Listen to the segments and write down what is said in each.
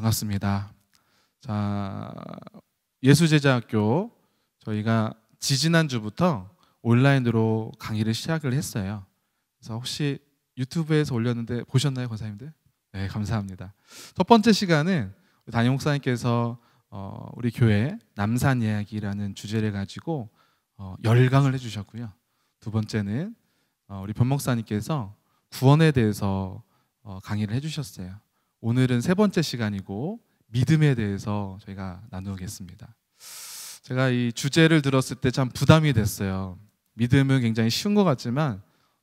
반갑습니다. 자, 예수제자학교 저희가 지지난주부터 온라인으로 강의를 시작을 했어요. 그래서 혹시 유튜브에서 올렸는데 보셨나요, 권사님들? 네, 감사합니다. 첫 번째 시간은 담임 목사님께서 우리 교회 남산 이야기라는 주제를 가지고 열강을 해주셨고요. 두 번째는 우리 변 목사님께서 구원에 대해서 강의를 해주셨어요. 오늘은 세 번째 시간이고 믿음에 대해서 저희가 나누겠습니다. 제가 이 주제를 들었을 때 참 부담이 됐어요. 믿음은 굉장히 쉬운 것 같지만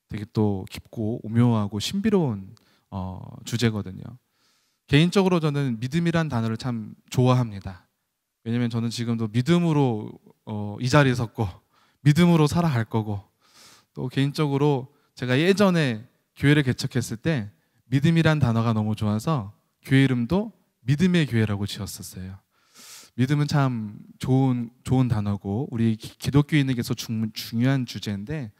되게 또 깊고 오묘하고 신비로운 주제거든요. 개인적으로 저는 믿음이란 단어를 참 좋아합니다. 왜냐하면 저는 지금도 믿음으로 이 자리에 섰고 믿음으로 살아갈 거고, 또 개인적으로 제가 예전에 교회를 개척했을 때 믿음이란 단어가 너무 좋아서 교회 이름도 믿음의 교회라고 지었었어요. 믿음은 참 좋은 단어고 우리 기독교인에게서 중요한 주제인데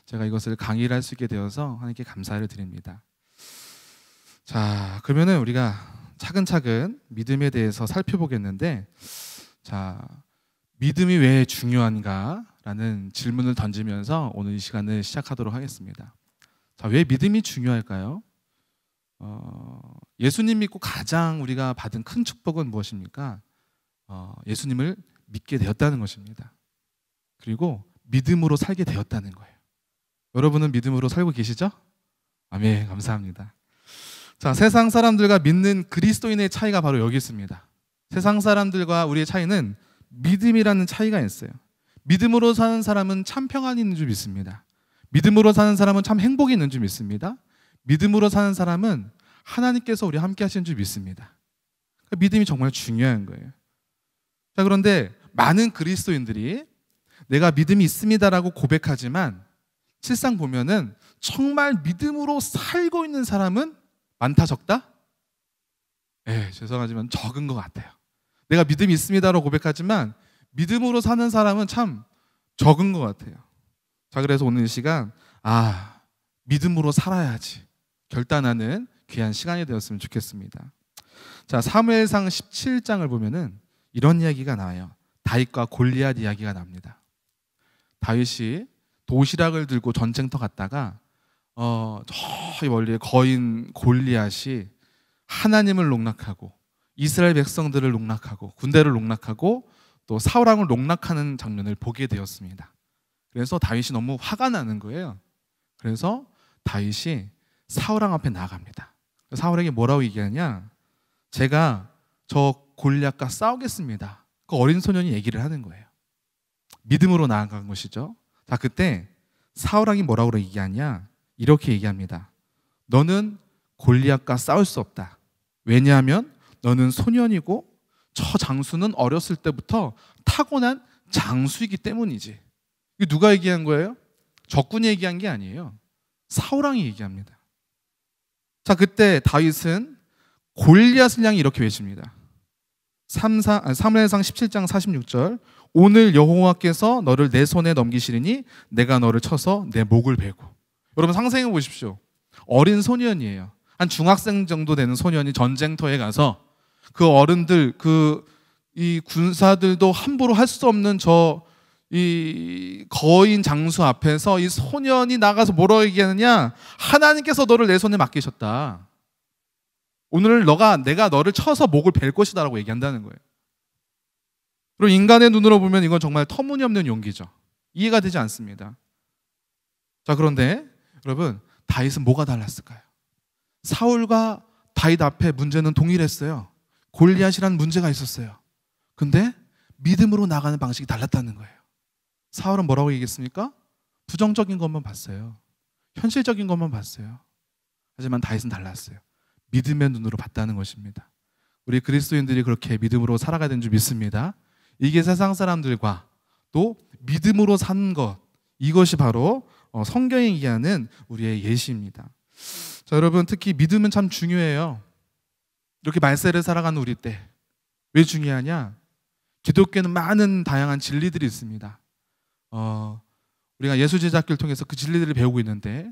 제가 이것을 강의를 할 수 있게 되어서 하나님께 감사를 드립니다. 자, 그러면은 우리가 차근차근 믿음에 대해서 살펴보겠는데, 자, 믿음이 왜 중요한가라는 질문을 던지면서 오늘 이 시간을 시작하도록 하겠습니다. 자, 왜 믿음이 중요할까요? 예수님 믿고 가장 우리가 받은 큰 축복은 무엇입니까? 예수님을 믿게 되었다는 것입니다. 그리고 믿음으로 살게 되었다는 거예요. 여러분은 믿음으로 살고 계시죠? 아멘, 감사합니다. 자, 세상 사람들과 믿는 그리스도인의 차이가 바로 여기 있습니다. 세상 사람들과 우리의 차이는 믿음이라는 차이가 있어요. 믿음으로 사는 사람은 참 평안이 있는 줄 믿습니다. 믿음으로 사는 사람은 참 행복이 있는 줄 믿습니다. 믿음으로 사는 사람은 하나님께서 우리와 함께 하시는 줄 믿습니다. 그러니까 믿음이 정말 중요한 거예요. 자, 그런데 많은 그리스도인들이 내가 믿음이 있습니다라고 고백하지만 실상 보면은 정말 믿음으로 살고 있는 사람은 많다, 적다? 죄송하지만 적은 것 같아요. 내가 믿음이 있습니다라고 고백하지만 믿음으로 사는 사람은 참 적은 것 같아요. 자, 그래서 오늘 이 시간 믿음으로 살아야지 결단하는 귀한 시간이 되었으면 좋겠습니다. 자, 사무엘상 17장을 보면은 이런 이야기가 나와요. 다윗과 골리앗 이야기가 납니다. 다윗이 도시락을 들고 전쟁터 갔다가 저 멀리 거인 골리앗이 하나님을 농락하고 이스라엘 백성들을 농락하고 군대를 농락하고 또 사울 왕을 농락하는 장면을 보게 되었습니다. 그래서 다윗이 너무 화가 나는 거예요. 그래서 다윗이 사울 왕 앞에 나갑니다. 사울에게 뭐라고 얘기하냐? 제가 저 골리앗과 싸우겠습니다. 그 어린 소년이 얘기를 하는 거예요. 믿음으로 나아간 것이죠. 자, 그때 사울 왕이 뭐라고 얘기하냐? 이렇게 얘기합니다. 너는 골리앗과 싸울 수 없다. 왜냐하면 너는 소년이고 저 장수는 어렸을 때부터 타고난 장수이기 때문이지. 이게 누가 얘기한 거예요? 적군이 얘기한 게 아니에요. 사울 왕이 얘기합니다. 자, 그때 다윗은 골리앗을 향해 이렇게 외칩니다. 사무엘상 17장 46절, 오늘 여호와께서 너를 내 손에 넘기시리니 내가 너를 쳐서 내 목을 베고. 여러분 상상해 보십시오. 어린 소년이에요. 한 중학생 정도 되는 소년이 전쟁터에 가서 그 어른들, 이 군사들도 함부로 할 수 없는 이 거인 장수 앞에서 이 소년이 나가서 뭐라고 얘기하느냐? 하나님께서 너를 내 손에 맡기셨다. 오늘 내가 너를 쳐서 목을 벨 것이다라고 얘기한다는 거예요. 그리고 인간의 눈으로 보면 이건 정말 터무니없는 용기죠. 이해가 되지 않습니다. 자, 그런데 여러분, 다윗은 뭐가 달랐을까요? 사울과 다윗 앞에 문제는 동일했어요. 골리앗이라는 문제가 있었어요. 근데 믿음으로 나가는 방식이 달랐다는 거예요. 사울은 뭐라고 얘기했습니까? 부정적인 것만 봤어요. 현실적인 것만 봤어요. 하지만 다윗은 달랐어요. 믿음의 눈으로 봤다는 것입니다. 우리 그리스도인들이 그렇게 믿음으로 살아가야 되는 줄 믿습니다. 이게 세상 사람들과 또 믿음으로 사는 것, 이것이 바로 성경이 얘기하는 우리의 예시입니다. 자, 여러분, 특히 믿음은 참 중요해요. 이렇게 말세를 살아가는 우리 때 왜 중요하냐? 기독교는 많은 다양한 진리들이 있습니다. 우리가 예수제자학교를 통해서 그 진리들을 배우고 있는데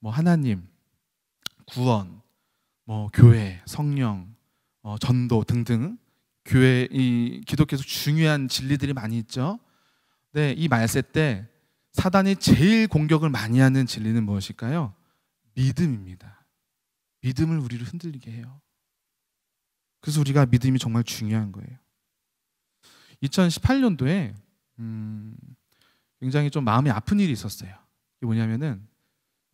하나님, 구원, 교회, 성령, 전도 등등 교회 이 기독교에서 중요한 진리들이 많이 있죠. 네, 이 말세 때 사단이 제일 공격을 많이 하는 진리는 무엇일까요? 믿음입니다. 믿음을 우리를 흔들리게 해요. 그래서 우리가 믿음이 정말 중요한 거예요. 2018년도에 굉장히 좀 마음이 아픈 일이 있었어요. 이게 뭐냐면은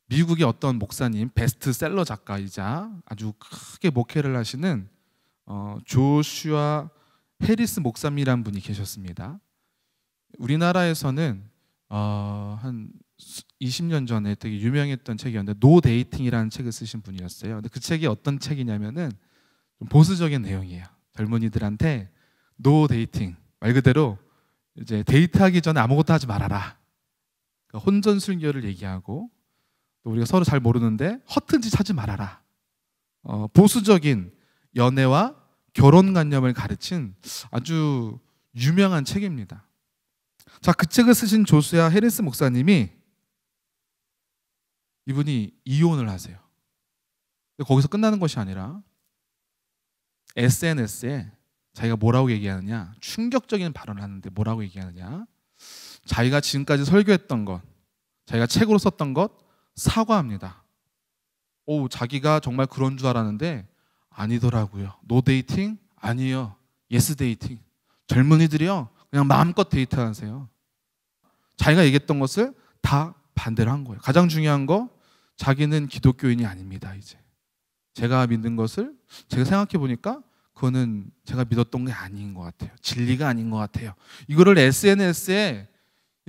미국의 어떤 목사님, 베스트셀러 작가이자 아주 크게 목회를 하시는 조슈아 해리스 목사님이란 분이 계셨습니다. 우리나라에서는 한 20년 전에 되게 유명했던 책이었는데 노 데이팅이라는 책을 쓰신 분이었어요. 근데 그 책이 어떤 책이냐면은 좀 보수적인 내용이에요. 젊은이들한테 노 데이팅, 말 그대로 이제 데이트하기 전에 아무것도 하지 말아라. 그러니까 혼전순결을 얘기하고 또 우리가 서로 잘 모르는데 허튼 짓 하지 말아라. 보수적인 연애와 결혼관념을 가르친 아주 유명한 책입니다. 자, 그 책을 쓰신 조슈아 해리스 목사님이 이분이 이혼을 하세요. 거기서 끝나는 것이 아니라 SNS에 자기가 뭐라고 얘기하느냐, 충격적인 발언을 하는데 뭐라고 얘기하느냐, 자기가 지금까지 설교했던 것, 자기가 책으로 썼던 것 사과합니다. 자기가 정말 그런 줄 알았는데 아니더라고요. 노 데이팅? 아니요. 예스 데이팅. 젊은이들이요, 그냥 마음껏 데이트하세요. 자기가 얘기했던 것을 다 반대로 한 거예요. 가장 중요한 거, 자기는 기독교인이 아닙니다. 이제 제가 믿는 것을 제가 생각해 보니까 그거는 제가 믿었던 게 아닌 것 같아요. 진리가 아닌 것 같아요. 이거를 SNS에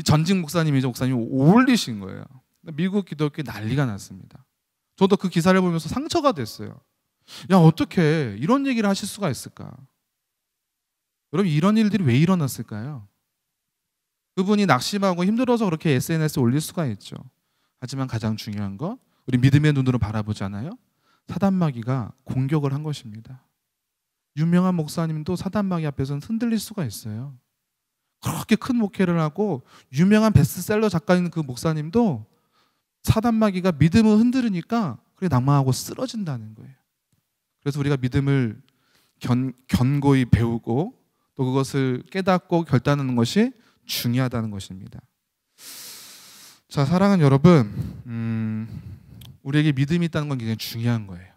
전직 목사님이죠, 목사님이 올리신 거예요. 미국 기독교에 난리가 났습니다. 저도 그 기사를 보면서 상처가 됐어요. 야, 어떻게 이런 얘기를 하실 수가 있을까? 여러분, 이런 일들이 왜 일어났을까요? 그분이 낙심하고 힘들어서 그렇게 SNS에 올릴 수가 있죠. 하지만 가장 중요한 건 우리 믿음의 눈으로 바라보잖아요. 사단마귀가 공격을 한 것입니다. 유명한 목사님도 사단마귀 앞에서는 흔들릴 수가 있어요. 그렇게 큰 목회를 하고 유명한 베스트셀러 작가인 그 목사님도 사단마귀가 믿음을 흔들으니까 그게 낭망하고 쓰러진다는 거예요. 그래서 우리가 믿음을 견고히 배우고 또 그것을 깨닫고 결단하는 것이 중요하다는 것입니다. 자, 사랑하는 여러분, 우리에게 믿음이 있다는 건 굉장히 중요한 거예요.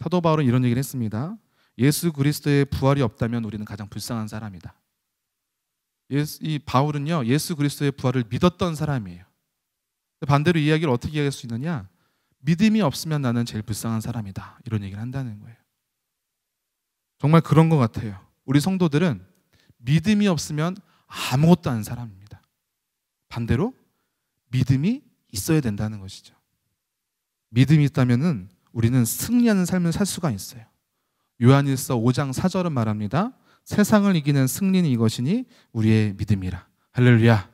사도 바울은 이런 얘기를 했습니다. 예수 그리스도의 부활이 없다면 우리는 가장 불쌍한 사람이다. 이 바울은요, 예수 그리스도의 부활을 믿었던 사람이에요. 반대로 이 이야기를 어떻게 이해할 수 있느냐? 믿음이 없으면 나는 제일 불쌍한 사람이다. 이런 얘기를 한다는 거예요. 정말 그런 것 같아요. 우리 성도들은 믿음이 없으면 아무것도 아닌 사람입니다. 반대로 믿음이 있어야 된다는 것이죠. 믿음이 있다면은 우리는 승리하는 삶을 살 수가 있어요. 요한일서 5장 4절은 말합니다. 세상을 이기는 승리는 이것이니 우리의 믿음이라. 할렐루야.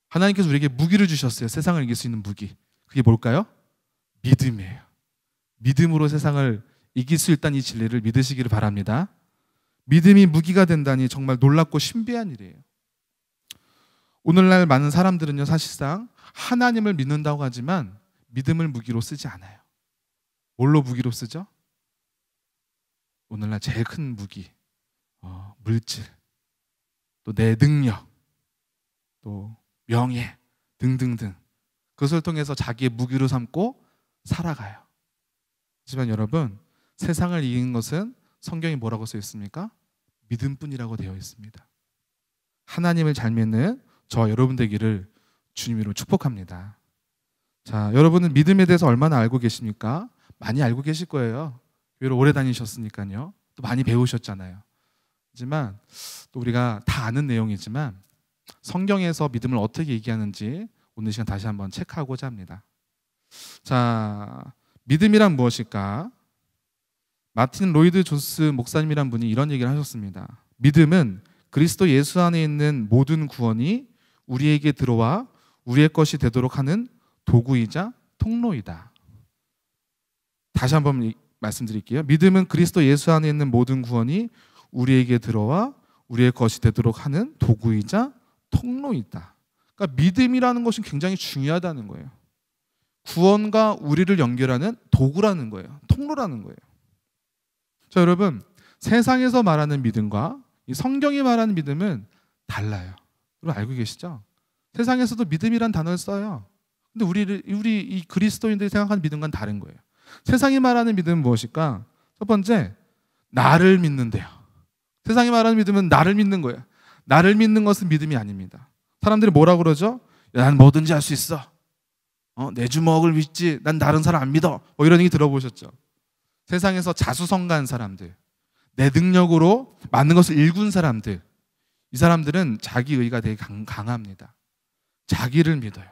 하나님께서 우리에게 무기를 주셨어요. 세상을 이길 수 있는 무기. 그게 뭘까요? 믿음이에요. 믿음으로 세상을 이길 수 있다는 이 진리를 믿으시기를 바랍니다. 믿음이 무기가 된다니 정말 놀랍고 신비한 일이에요. 오늘날 많은 사람들은요, 사실상 하나님을 믿는다고 하지만 믿음을 무기로 쓰지 않아요. 뭘로 무기로 쓰죠? 오늘날 제일 큰 무기, 물질, 또 내 능력, 또 명예 등등등, 그것을 통해서 자기의 무기로 삼고 살아가요. 하지만 여러분, 세상을 이기는 것은 성경이 뭐라고 써 있습니까? 믿음뿐이라고 되어 있습니다. 하나님을 잘 믿는 저 여러분 되기를 주님으로 축복합니다. 자, 여러분은 믿음에 대해서 얼마나 알고 계십니까? 많이 알고 계실 거예요. 교회를 오래 다니셨으니까요. 또 많이 배우셨잖아요. 하지만 또 우리가 다 아는 내용이지만 성경에서 믿음을 어떻게 얘기하는지 오늘 시간 다시 한번 체크하고자 합니다. 자, 믿음이란 무엇일까? 마틴 로이드 존스 목사님이란 분이 이런 얘기를 하셨습니다. 믿음은 그리스도 예수 안에 있는 모든 구원이 우리에게 들어와 우리의 것이 되도록 하는 도구이자 통로이다. 다시 한번 말씀드릴게요. 믿음은 그리스도 예수 안에 있는 모든 구원이 우리에게 들어와 우리의 것이 되도록 하는 도구이자 통로이다. 그러니까 믿음이라는 것은 굉장히 중요하다는 거예요. 구원과 우리를 연결하는 도구라는 거예요. 통로라는 거예요. 자, 여러분, 세상에서 말하는 믿음과 이 성경이 말하는 믿음은 달라요. 여러분 알고 계시죠? 세상에서도 믿음이란 단어를 써요. 근데 우리 이 그리스도인들이 생각하는 믿음과는 다른 거예요. 세상이 말하는 믿음은 무엇일까? 첫 번째, 나를 믿는데요. 세상이 말하는 믿음은 나를 믿는 거예요. 나를 믿는 것은 믿음이 아닙니다. 사람들이 뭐라고 그러죠? 야, 난 뭐든지 할 수 있어. 내 주먹을 믿지. 난 다른 사람 안 믿어. 뭐 이런 얘기 들어보셨죠? 세상에서 자수성가한 사람들, 내 능력으로 맞는 것을 일군 사람들, 이 사람들은 자기 의가 되게 강합니다. 자기를 믿어요.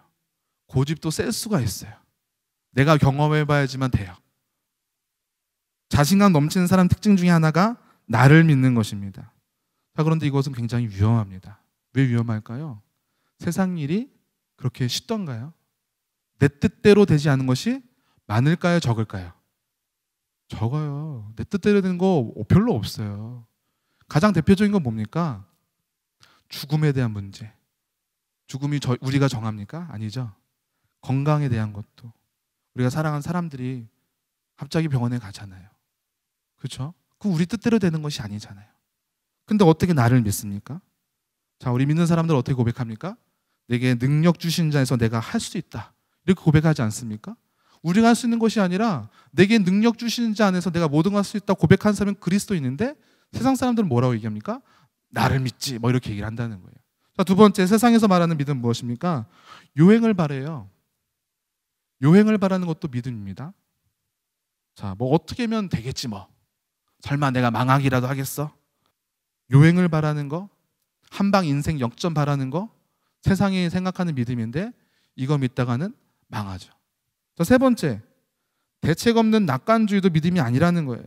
고집도 셀 수가 있어요. 내가 경험해봐야지만 돼요. 자신감 넘치는 사람 특징 중에 하나가 나를 믿는 것입니다. 자, 그런데 이것은 굉장히 위험합니다. 왜 위험할까요? 세상 일이 그렇게 쉽던가요? 내 뜻대로 되지 않은 것이 많을까요? 적을까요? 적어요. 내 뜻대로 되는 거 별로 없어요. 가장 대표적인 건 뭡니까? 죽음에 대한 문제. 죽음이 우리가 정합니까? 아니죠. 건강에 대한 것도. 우리가 사랑하는 사람들이 갑자기 병원에 가잖아요. 그렇죠? 그 우리 뜻대로 되는 것이 아니잖아요. 근데 어떻게 나를 믿습니까? 자, 우리 믿는 사람들 어떻게 고백합니까? 내게 능력 주신 자에서 내가 할 수 있다. 이렇게 고백하지 않습니까? 우리가 할 수 있는 것이 아니라 내게 능력 주시는 자 안에서 내가 모든 걸 할 수 있다 고백한 사람은 그리스도인인데 세상 사람들은 뭐라고 얘기합니까? 나를 믿지. 뭐 이렇게 얘기를 한다는 거예요. 자, 두 번째, 세상에서 말하는 믿음은 무엇입니까? 요행을 바래요. 요행을 바라는 것도 믿음입니다. 자, 뭐 어떻게 하면 되겠지 뭐. 설마 내가 망하기라도 하겠어? 요행을 바라는 거, 한방 인생 역전 바라는 거, 세상이 생각하는 믿음인데 이거 믿다가는 망하죠. 자, 세 번째, 대책 없는 낙관주의도 믿음이 아니라는 거예요.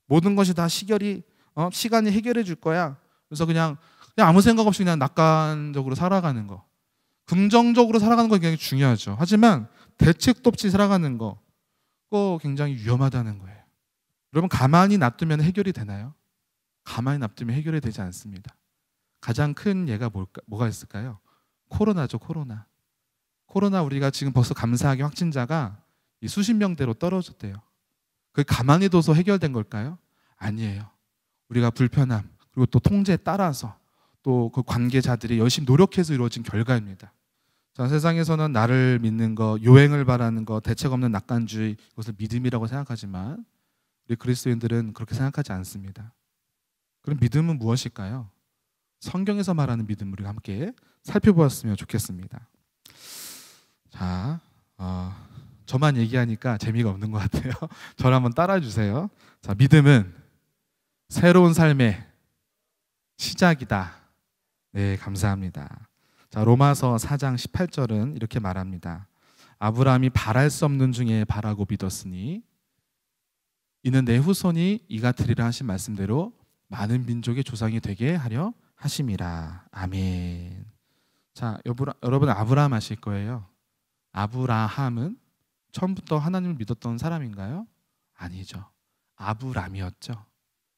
모든 것이 다 시간이 해결해 줄 거야. 그래서 그냥 아무 생각 없이 그냥 낙관적으로 살아가는 거. 긍정적으로 살아가는 거 굉장히 중요하죠. 하지만 대책도 없이 살아가는 거, 그거 굉장히 위험하다는 거예요. 여러분, 가만히 놔두면 해결이 되나요? 가만히 놔두면 해결이 되지 않습니다. 가장 큰 예가 뭐가 있을까요? 코로나죠, 코로나. 코로나 우리가 지금 벌써 감사하게 확진자가 수십 명대로 떨어졌대요. 그게 가만히 둬서 해결된 걸까요? 아니에요. 우리가 불편함, 그리고 또 통제에 따라서 또 그 관계자들이 열심히 노력해서 이루어진 결과입니다. 자, 세상에서는 나를 믿는 거, 요행을 바라는 거, 대책 없는 낙관주의, 이것을 믿음이라고 생각하지만 우리 그리스도인들은 그렇게 생각하지 않습니다. 그럼 믿음은 무엇일까요? 성경에서 말하는 믿음 우리가 함께 살펴보았으면 좋겠습니다. 자, 저만 얘기하니까 재미가 없는 것 같아요. 저를 한번 따라해 주세요. 자, 믿음은 새로운 삶의 시작이다. 네, 감사합니다. 자, 로마서 4장 18절은 이렇게 말합니다. 아브라함이 바랄 수 없는 중에 바라고 믿었으니 이는 내 후손이 이가 되리라 하신 말씀대로 많은 민족의 조상이 되게 하려 하심이라. 아멘. 자, 여러분 아브라함 아실 거예요. 아브라함은 처음부터 하나님을 믿었던 사람인가요? 아니죠. 아브람이었죠.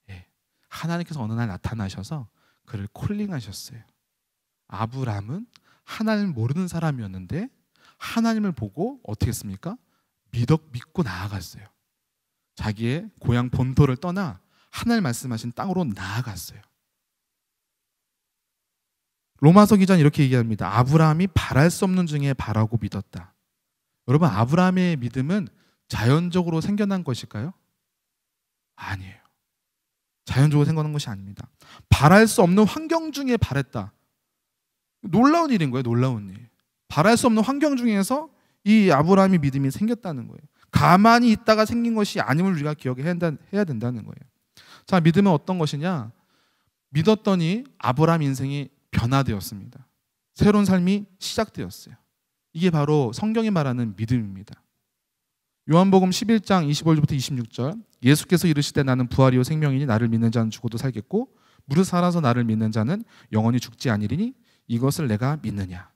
예. 하나님께서 어느 날 나타나셔서 그를 콜링하셨어요. 아브람은 하나님을 모르는 사람이었는데 하나님을 보고 어떻게 했습니까? 믿고 나아갔어요. 자기의 고향 본토를 떠나 하나님 말씀하신 땅으로 나아갔어요. 로마서 기자는 이렇게 얘기합니다. 아브라함이 바랄 수 없는 중에 바라고 믿었다. 여러분, 아브라함의 믿음은 자연적으로 생겨난 것일까요? 아니에요. 자연적으로 생겨난 것이 아닙니다. 바랄 수 없는 환경 중에 바랬다. 놀라운 일인 거예요. 놀라운 일. 바랄 수 없는 환경 중에서 이 아브라함의 믿음이 생겼다는 거예요. 가만히 있다가 생긴 것이 아님을 우리가 기억해야 된다는 거예요. 자, 믿음은 어떤 것이냐? 믿었더니 아브라함 인생이 변화되었습니다. 새로운 삶이 시작되었어요. 이게 바로 성경이 말하는 믿음입니다. 요한복음 11장 25절부터 26절, 예수께서 이르시되 나는 부활이요 생명이니 나를 믿는 자는 죽어도 살겠고 무릇 살아서 나를 믿는 자는 영원히 죽지 아니리니 이것을 내가 믿느냐.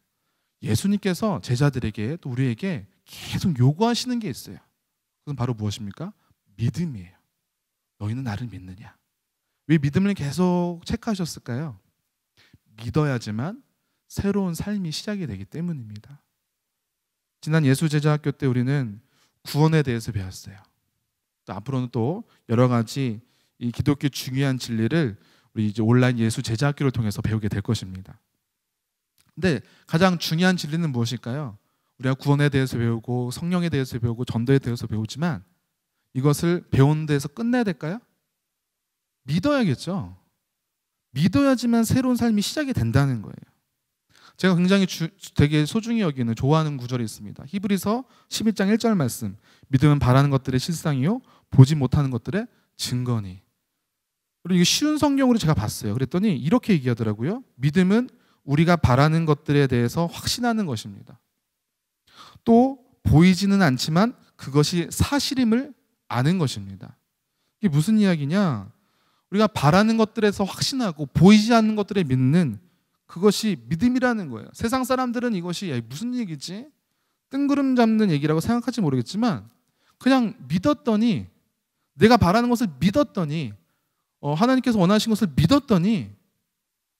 예수님께서 제자들에게 또 우리에게 계속 요구하시는 게 있어요. 그건 바로 무엇입니까? 믿음이에요. 너희는 나를 믿느냐. 왜 믿음을 계속 체크하셨을까요? 믿어야지만 새로운 삶이 시작이 되기 때문입니다. 지난 예수제자학교 때 우리는 구원에 대해서 배웠어요. 또 앞으로는 또 여러 가지 이 기독교의 중요한 진리를 우리 이제 온라인 예수 제자학교를 통해서 배우게 될 것입니다. 근데 가장 중요한 진리는 무엇일까요? 우리가 구원에 대해서 배우고 성령에 대해서 배우고 전도에 대해서 배우지만 이것을 배우는 데서 끝내야 될까요? 믿어야겠죠. 믿어야지만 새로운 삶이 시작이 된다는 거예요. 제가 굉장히 되게 소중히 여기는 좋아하는 구절이 있습니다. 히브리서 11장 1절 말씀. 믿음은 바라는 것들의 실상이요 보지 못하는 것들의 증거니. 그리고 이게 쉬운 성경으로 제가 봤어요. 그랬더니 이렇게 얘기하더라고요. 믿음은 우리가 바라는 것들에 대해서 확신하는 것입니다. 또 보이지는 않지만 그것이 사실임을 아는 것입니다. 이게 무슨 이야기냐? 우리가 바라는 것들에서 확신하고 보이지 않는 것들에 믿는 그것이 믿음이라는 거예요. 세상 사람들은 이것이 무슨 얘기지? 뜬구름 잡는 얘기라고 생각할지 모르겠지만 그냥 믿었더니 내가 바라는 것을 믿었더니 하나님께서 원하신 것을 믿었더니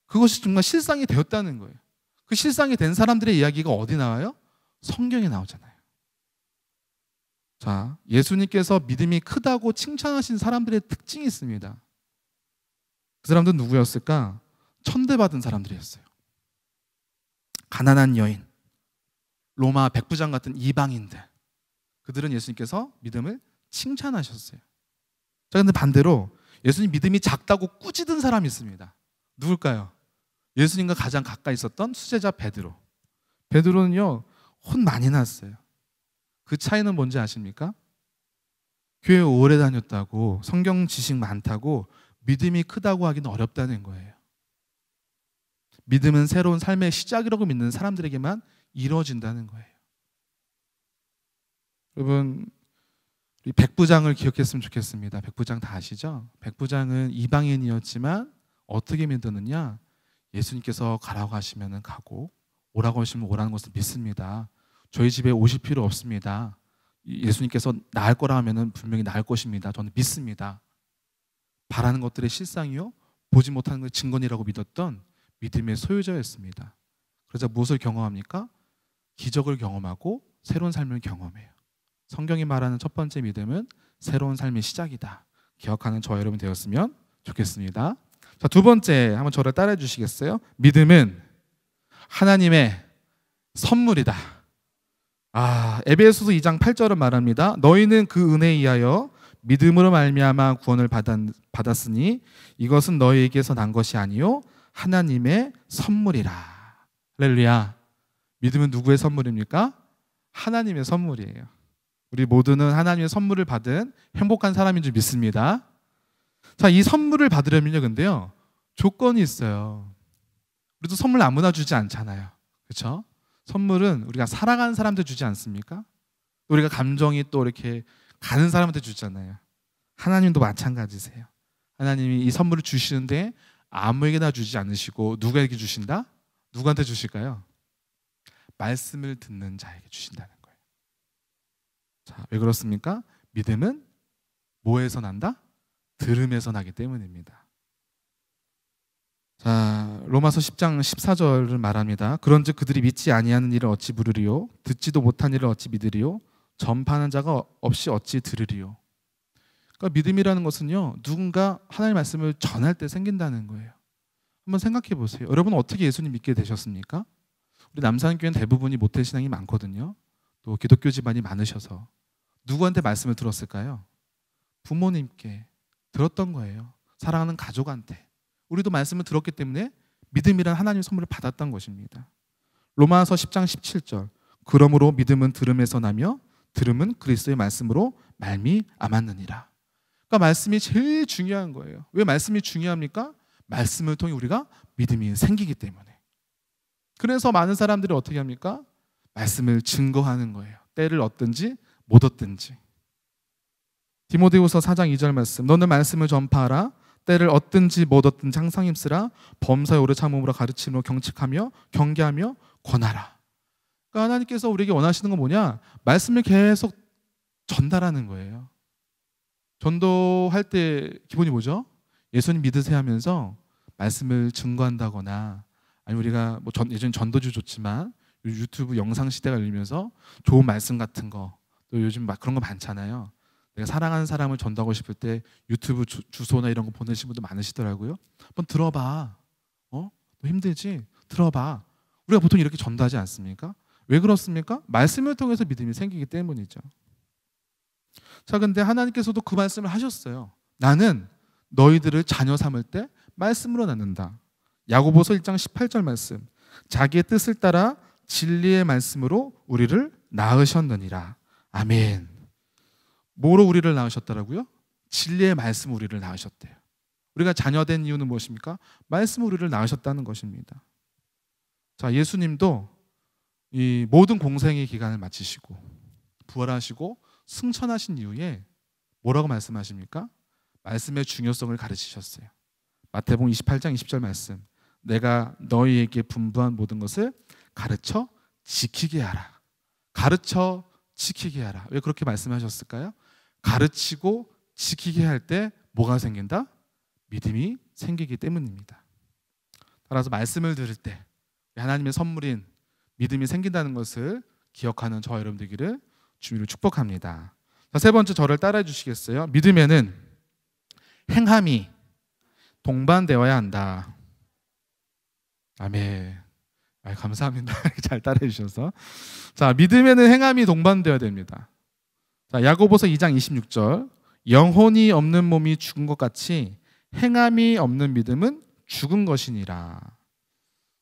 그것이 정말 실상이 되었다는 거예요. 그 실상이 된 사람들의 이야기가 어디 나와요? 성경에 나오잖아요. 자, 예수님께서 믿음이 크다고 칭찬하신 사람들의 특징이 있습니다. 그 사람들은 누구였을까? 천대받은 사람들이었어요. 가난한 여인, 로마 백부장 같은 이방인들, 그들은 예수님께서 믿음을 칭찬하셨어요. 자, 근데 반대로 예수님 믿음이 작다고 꾸짖은 사람이 있습니다. 누굴까요? 예수님과 가장 가까이 있었던 수제자 베드로. 베드로는요, 혼 많이 났어요. 그 차이는 뭔지 아십니까? 교회 오래 다녔다고, 성경 지식 많다고 믿음이 크다고 하기는 어렵다는 거예요. 믿음은 새로운 삶의 시작이라고 믿는 사람들에게만 이루어진다는 거예요. 여러분, 이 백부장을 기억했으면 좋겠습니다. 백부장 다 아시죠? 백부장은 이방인이었지만 어떻게 믿었느냐? 예수님께서 가라고 하시면 가고 오라고 하시면 오라는 것을 믿습니다. 저희 집에 오실 필요 없습니다. 예수님께서 나을 거라 하면 분명히 나을 것입니다. 저는 믿습니다. 바라는 것들의 실상이요 보지 못하는 것의 증거니라고 믿었던 믿음의 소유자였습니다. 그래서 무엇을 경험합니까? 기적을 경험하고 새로운 삶을 경험해요. 성경이 말하는 첫 번째 믿음은 새로운 삶의 시작이다. 기억하는 저와 여러분 되었으면 좋겠습니다. 자, 두 번째, 한번 저를 따라해 주시겠어요? 믿음은 하나님의 선물이다. 에베소서 2장 8절은 말합니다. 너희는 그 은혜에 의하여 믿음으로 말미암아 구원을 받았으니 이것은 너희에게서 난 것이 아니요 하나님의 선물이라. 할렐루야. 믿음은 누구의 선물입니까? 하나님의 선물이에요. 우리 모두는 하나님의 선물을 받은 행복한 사람인 줄 믿습니다. 자, 이 선물을 받으려면요, 근데요, 조건이 있어요. 우리도 선물 아무나 주지 않잖아요. 그렇죠? 선물은 우리가 사랑하는 사람한테 주지 않습니까? 우리가 감정이 또 이렇게 가는 사람한테 주잖아요. 하나님도 마찬가지세요. 하나님이 이 선물을 주시는데 아무에게나 주지 않으시고 누구에게 주신다? 누구한테 주실까요? 말씀을 듣는 자에게 주신다는 거예요. 자, 왜 그렇습니까? 믿음은 뭐에서 난다? 들음에서 나기 때문입니다. 자, 로마서 10장 14절을 말합니다. 그런즉 그들이 믿지 아니하는 일을 어찌 부르리요? 듣지도 못한 일을 어찌 믿으리요? 전파하는 자가 없이 어찌 들으리요? 그러니까 믿음이라는 것은요, 누군가 하나님의 말씀을 전할 때 생긴다는 거예요. 한번 생각해 보세요. 여러분 어떻게 예수님 믿게 되셨습니까? 우리 남산교회는 대부분이 모태신앙이 많거든요. 또 기독교 집안이 많으셔서 누구한테 말씀을 들었을까요? 부모님께 들었던 거예요. 사랑하는 가족한테. 우리도 말씀을 들었기 때문에 믿음이란 하나님의 선물을 받았던 것입니다. 로마서 10장 17절. 그러므로 믿음은 들음에서 나며 들음은 그리스도의 말씀으로 말미암았느니라. 그러니까 말씀이 제일 중요한 거예요. 왜 말씀이 중요합니까? 말씀을 통해 우리가 믿음이 생기기 때문에. 그래서 많은 사람들이 어떻게 합니까? 말씀을 증거하는 거예요. 때를 얻든지 못 얻든지. 디모데후서 4장 2절 말씀. 너는 말씀을 전파하라. 때를 얻든지 못 얻든지 항상 힘쓰라. 범사에 오래 참음으로 가르침으로 경책하며 경계하며 권하라. 그러니까 하나님께서 우리에게 원하시는 건 뭐냐? 말씀을 계속 전달하는 거예요. 전도할 때 기본이 뭐죠? 예수님 믿으세요 하면서 말씀을 증거한다거나, 아니 우리가 뭐 예전 전도주 좋지만 유튜브 영상 시대가 열리면서 좋은 말씀 같은 거, 또 요즘 막 그런 거 많잖아요. 내가 사랑하는 사람을 전도하고 싶을 때 유튜브 주소나 이런 거 보내신 분도 많으시더라고요. 한번 들어봐. 너 힘들지? 들어봐. 우리가 보통 이렇게 전도하지 않습니까? 왜 그렇습니까? 말씀을 통해서 믿음이 생기기 때문이죠. 자, 근데 하나님께서도 그 말씀을 하셨어요. 나는 너희들을 자녀 삼을 때 말씀으로 낳는다. 야고보서 1장 18절 말씀. 자기의 뜻을 따라 진리의 말씀으로 우리를 낳으셨느니라. 아멘. 뭐로 우리를 낳으셨더라고요? 진리의 말씀 우리를 낳으셨대요. 우리가 자녀된 이유는 무엇입니까? 말씀 우리를 낳으셨다는 것입니다. 자, 예수님도 이 모든 공생의 기간을 마치시고 부활하시고 승천하신 이후에 뭐라고 말씀하십니까? 말씀의 중요성을 가르치셨어요. 마태복음 28장 20절 말씀. 내가 너희에게 분부한 모든 것을 가르쳐 지키게 하라. 가르쳐 지키게 하라. 왜 그렇게 말씀하셨을까요? 가르치고 지키게 할 때 뭐가 생긴다? 믿음이 생기기 때문입니다. 따라서 말씀을 들을 때 하나님의 선물인 믿음이 생긴다는 것을 기억하는 저와 여러분 되기를 주님으로 축복합니다. 자, 세 번째 저를 따라해 주시겠어요? 믿음에는 행함이 동반되어야 한다. 아멘. 감사합니다. 잘 따라해 주셔서. 자, 믿음에는 행함이 동반되어야 됩니다. 자, 야고보서 2장 26절. 영혼이 없는 몸이 죽은 것 같이 행함이 없는 믿음은 죽은 것이니라.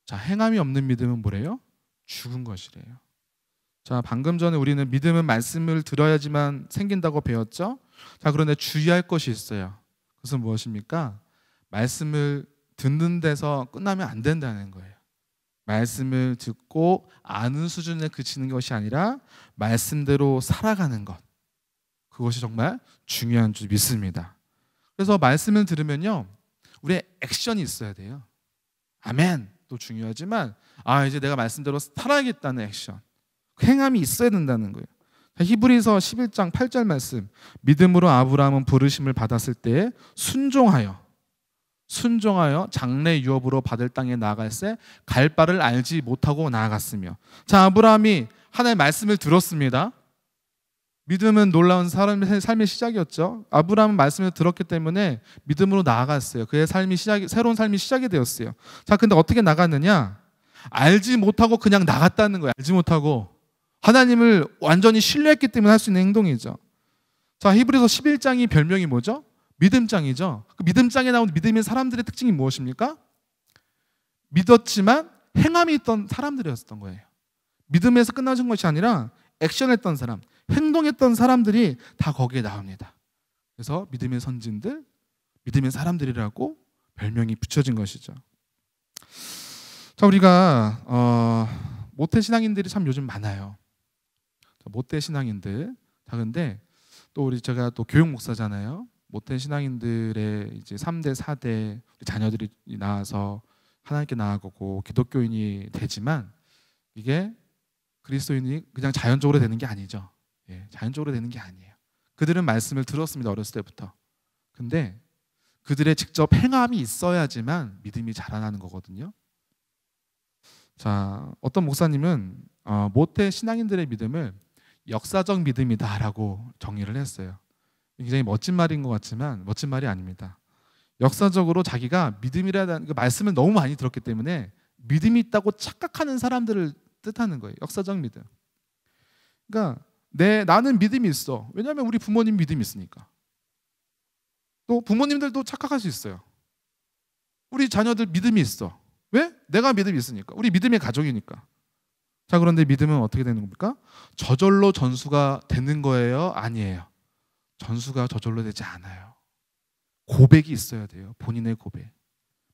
자, 행함이 없는 믿음은 뭐래요? 죽은 것이래요. 자, 방금 전에 우리는 믿음은 말씀을 들어야지만 생긴다고 배웠죠? 자, 그런데 주의할 것이 있어요. 그것은 무엇입니까? 말씀을 듣는 데서 끝나면 안 된다는 거예요. 말씀을 듣고 아는 수준에 그치는 것이 아니라 말씀대로 살아가는 것. 그것이 정말 중요한 줄 믿습니다. 그래서 말씀을 들으면요, 우리의 액션이 있어야 돼요. 아멘. 또 중요하지만 이제 내가 말씀대로 살아야겠다는 액션, 행함이 있어야 된다는 거예요. 히브리서 11장 8절 말씀. 믿음으로 아브라함은 부르심을 받았을 때 순종하여 장래 유업으로 받을 땅에 나아갈새 갈 바를 알지 못하고 나아갔으며. 자, 아브라함이 하나님의 말씀을 들었습니다. 믿음은 놀라운 삶의 시작이었죠. 아브라함은 말씀을 들었기 때문에 믿음으로 나아갔어요. 그의 새로운 삶이 시작이 되었어요. 자, 근데 어떻게 나갔느냐? 알지 못하고 그냥 나갔다는 거예요. 알지 못하고 하나님을 완전히 신뢰했기 때문에 할 수 있는 행동이죠. 자, 히브리서 11장이 별명이 뭐죠? 믿음장이죠. 그 믿음장에 나온 믿음의 사람들의 특징이 무엇입니까? 믿었지만 행함이 있던 사람들이었던 거예요. 믿음에서 끝나는 것이 아니라 액션했던 사람, 행동했던 사람들이 다 거기에 나옵니다. 그래서 믿음의 선진들, 믿음의 사람들이라고 별명이 붙여진 것이죠. 자, 우리가 모태 신앙인들이 참 요즘 많아요. 모태 신앙인들. 자, 근데 또 제가 또 교육 목사잖아요. 모태 신앙인들의 이제 3대, 4대 자녀들이 나와서 하나님께 나아가고 기독교인이 되지만 이게 그리스도인이 그냥 자연적으로 되는 게 아니죠. 자연적으로 되는 게 아니에요. 그들은 말씀을 들었습니다. 어렸을 때부터. 근데 그들의 직접 행함이 있어야지만 믿음이 자라나는 거거든요. 자, 어떤 목사님은 모태 신앙인들의 믿음을 역사적 믿음이다라고 정의를 했어요. 굉장히 멋진 말인 것 같지만 멋진 말이 아닙니다. 역사적으로 자기가 믿음이라는 그 말씀을 너무 많이 들었기 때문에 믿음이 있다고 착각하는 사람들을 뜻하는 거예요. 역사적 믿음. 그러니까 나는 믿음이 있어. 왜냐하면 우리 부모님 믿음이 있으니까. 또 부모님들도 착각할 수 있어요. 우리 자녀들 믿음이 있어. 왜? 내가 믿음이 있으니까. 우리 믿음의 가족이니까. 자, 그런데 믿음은 어떻게 되는 겁니까? 저절로 전수가 되는 거예요? 아니에요. 전수가 저절로 되지 않아요. 고백이 있어야 돼요. 본인의 고백.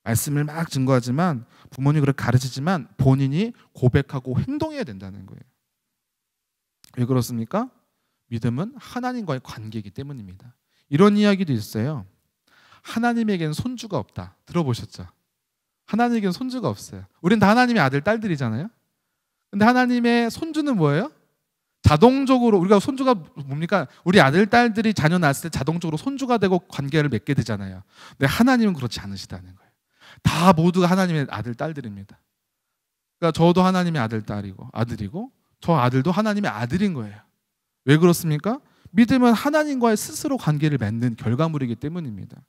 말씀을 막 증거하지만 부모님이 그렇게 가르치지만 본인이 고백하고 행동해야 된다는 거예요. 왜 그렇습니까? 믿음은 하나님과의 관계이기 때문입니다. 이런 이야기도 있어요. 하나님에게는 손주가 없다. 들어보셨죠? 하나님에게는 손주가 없어요. 우린 다 하나님의 아들, 딸들이잖아요. 근데 하나님의 손주는 뭐예요? 자동적으로 우리가 손주가 뭡니까? 우리 아들, 딸들이 자녀 낳았을 때 자동적으로 손주가 되고 관계를 맺게 되잖아요. 근데 하나님은 그렇지 않으시다는 거예요. 다 모두가 하나님의 아들, 딸들입니다. 그러니까 저도 하나님의 아들, 딸이고 아들이고 저 아들도 하나님의 아들인 거예요. 왜 그렇습니까? 믿음은 하나님과의 스스로 관계를 맺는 결과물이기 때문입니다.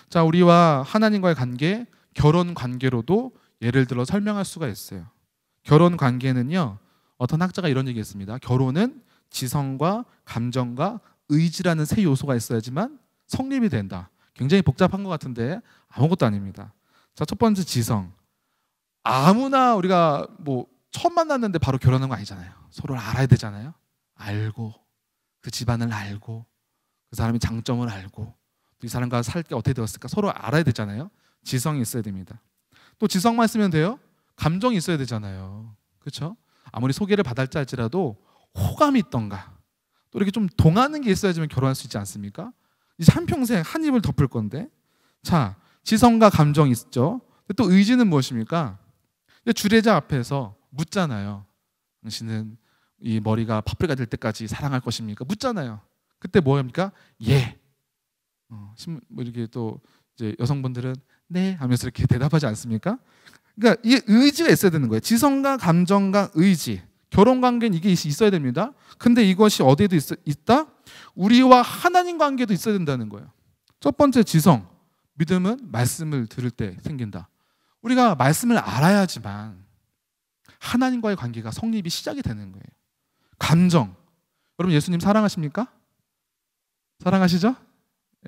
자, 우리와 하나님과의 관계, 결혼 관계로도 예를 들어 설명할 수가 있어요. 결혼 관계는요, 어떤 학자가 이런 얘기했습니다. 결혼은 지성과 감정과 의지라는 세 요소가 있어야지만 성립이 된다. 굉장히 복잡한 것 같은데 아무것도 아닙니다. 자, 첫 번째 지성. 아무나 우리가 뭐 처음 만났는데 바로 결혼하는 거 아니잖아요. 서로를 알아야 되잖아요. 알고, 그 집안을 알고, 그 사람의 장점을 알고, 이 사람과 살 때 어떻게 되었을까 서로 알아야 되잖아요. 지성이 있어야 됩니다. 또 지성만 있으면 돼요? 감정이 있어야 되잖아요. 그렇죠? 아무리 소개를 받았자 할지라도 호감이 있던가, 또 이렇게 좀 동하는 게 있어야지만 결혼할 수 있지 않습니까? 이제 한평생 한 입을 덮을 건데. 자, 지성과 감정이 있죠. 또 의지는 무엇입니까? 주례자 앞에서 묻잖아요. 당신은 이 머리가 파프리카 될 때까지 사랑할 것입니까? 묻잖아요. 그때 뭐 합니까? 예. 뭐 이렇게 또 이제 여성분들은 네 하면서 이렇게 대답하지 않습니까? 그러니까 이 의지가 있어야 되는 거예요. 지성과 감정과 의지. 결혼 관계는 이게 있어야 됩니다. 근데 이것이 어디에도 있다? 우리와 하나님 관계도 있어야 된다는 거예요. 첫 번째 지성. 믿음은 말씀을 들을 때 생긴다. 우리가 말씀을 알아야지만 하나님과의 관계가 성립이 시작이 되는 거예요. 감정. 여러분 예수님 사랑하십니까? 사랑하시죠?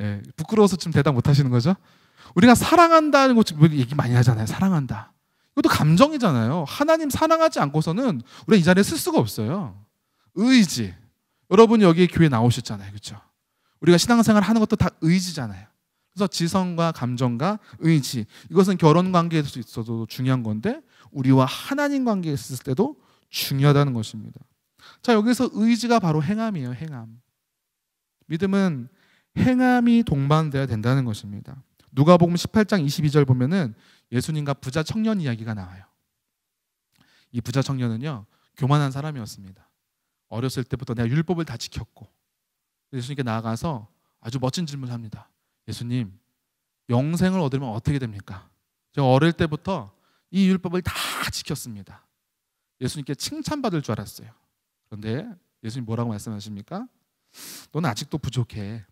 예, 부끄러워서 지금 대답 못 하시는 거죠? 우리가 사랑한다는 거 얘기 많이 하잖아요. 사랑한다. 이것도 감정이잖아요. 하나님 사랑하지 않고서는 우리가 이 자리에 쓸 수가 없어요. 의지. 여러분 여기 교회 나오셨잖아요. 그렇죠? 우리가 신앙생활 하는 것도 다 의지잖아요. 그래서 지성과 감정과 의지. 이것은 결혼 관계에서 있어도 중요한 건데 우리와 하나님 관계에 있을 때도 중요하다는 것입니다. 자, 여기서 의지가 바로 행함이에요. 행함. 믿음은 행함이 동반되어야 된다는 것입니다. 누가복음 18장 22절 보면은 예수님과 부자 청년 이야기가 나와요. 이 부자 청년은요, 교만한 사람이었습니다. 어렸을 때부터 내가 율법을 다 지켰고, 예수님께 나아가서 아주 멋진 질문을 합니다. 예수님, 영생을 얻으면 어떻게 됩니까? 제가 어릴 때부터 이 율법을 다 지켰습니다. 예수님께 칭찬받을 줄 알았어요. 그런데 예수님 뭐라고 말씀하십니까? 너는 아직도 부족해.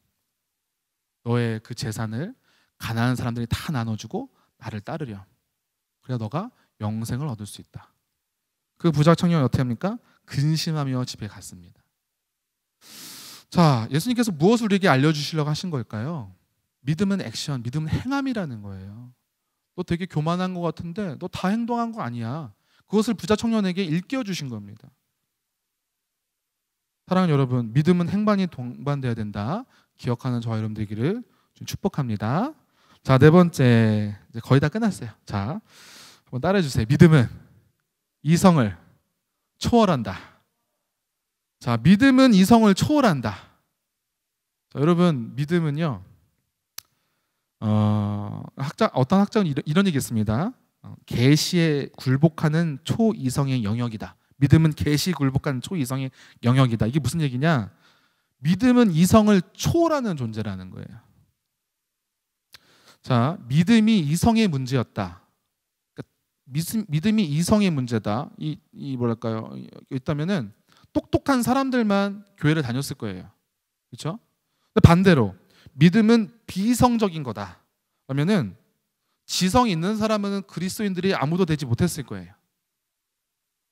너의 그 재산을 가난한 사람들이 다 나눠주고 나를 따르렴. 그래야 너가 영생을 얻을 수 있다. 그 부자 청년이 어떻게 합니까? 근심하며 집에 갔습니다. 자, 예수님께서 무엇을 우리에게 알려주시려고 하신 걸까요? 믿음은 액션, 믿음은 행함이라는 거예요. 너 되게 교만한 것 같은데 너 다 행동한 거 아니야. 그것을 부자 청년에게 일깨워 주신 겁니다. 사랑하는 여러분, 믿음은 행반이 동반돼야 된다. 기억하는 저와 여러분 되기를 좀 축복합니다. 자, 네 번째, 이제 거의 다 끝났어요. 자, 한번 따라해 주세요. 믿음은 이성을 초월한다. 자, 믿음은 이성을 초월한다. 자, 여러분, 믿음은요, 어떤 학자는 이런 얘기했습니다. 계시에 굴복하는 초이성의 영역이다. 믿음은 계시 굴복하는 초이성의 영역이다. 이게 무슨 얘기냐? 믿음은 이성을 초월하는 존재라는 거예요. 자, 믿음이 이성의 문제였다. 그러니까 믿음이 이성의 문제다. 이 뭐랄까요? 있다면은 똑똑한 사람들만 교회를 다녔을 거예요. 그렇죠? 반대로 믿음은 비이성적인 거다. 그러면은 지성이 있는 사람은 그리스도인들이 아무도 되지 못했을 거예요.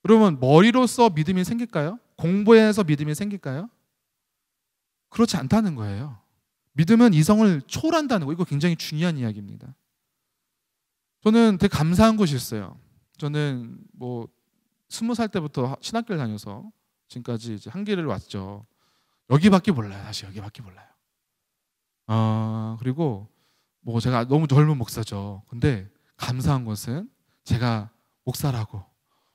그러면 머리로서 믿음이 생길까요? 공부해서 믿음이 생길까요? 그렇지 않다는 거예요. 믿음은 이성을 초월한다는 거. 이거 굉장히 중요한 이야기입니다. 저는 되게 감사한 것이 있어요. 저는 뭐 20살 때부터 신학교를 다녀서 지금까지 이제 한 길을 왔죠. 여기밖에 몰라요. 사실 여기밖에 몰라요. 그리고 뭐 제가 너무 젊은 목사죠. 근데 감사한 것은 제가 목사라고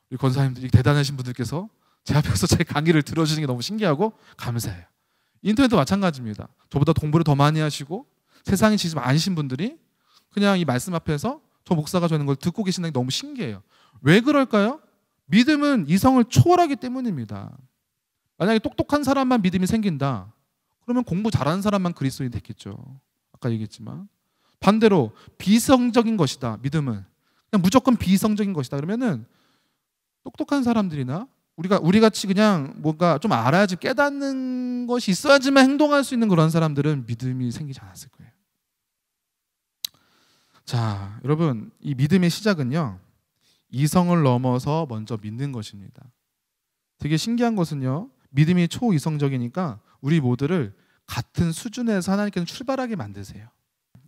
우리 권사님들이 대단하신 분들께서 제 앞에서 제 강의를 들어주시는 게 너무 신기하고 감사해요. 인터넷도 마찬가지입니다. 저보다 공부를 더 많이 하시고 세상에 지금 아니신 분들이 그냥 이 말씀 앞에서 저 목사가 저는 걸 듣고 계신다는 게 너무 신기해요. 왜 그럴까요? 믿음은 이성을 초월하기 때문입니다. 만약에 똑똑한 사람만 믿음이 생긴다. 그러면 공부 잘하는 사람만 그리스도인이 됐겠죠. 아까 얘기했지만. 반대로 비이성적인 것이다. 믿음은 그냥 무조건 비이성적인 것이다. 그러면은 똑똑한 사람들이나 우리 같이 그냥 뭔가 좀 알아야지 깨닫는 것이 있어야지만 행동할 수 있는 그런 사람들은 믿음이 생기지 않았을 거예요. 자, 여러분, 이 믿음의 시작은요, 이성을 넘어서 먼저 믿는 것입니다. 되게 신기한 것은요, 믿음이 초이성적이니까 우리 모두를 같은 수준에서 하나님께서 출발하게 만드세요.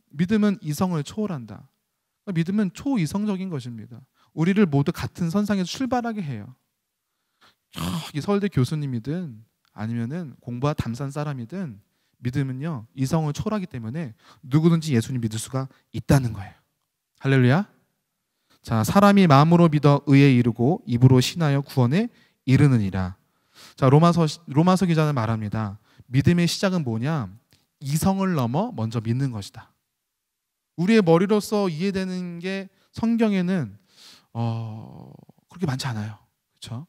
믿음은 이성을 초월한다. 믿음은 초이성적인 것입니다. 우리를 모두 같은 선상에서 출발하게 해요. 저기 서울대 교수님이든 아니면은 공부와 담산 사람이든 믿음은요, 이성을 초월하기 때문에 누구든지 예수님 믿을 수가 있다는 거예요. 할렐루야. 자, 사람이 마음으로 믿어 의에 이르고 입으로 신하여 구원에 이르느니라. 자, 로마서 기자는 말합니다. 믿음의 시작은 뭐냐? 이성을 넘어 먼저 믿는 것이다. 우리의 머리로서 이해되는 게 성경에는 그렇게 많지 않아요. 그렇죠?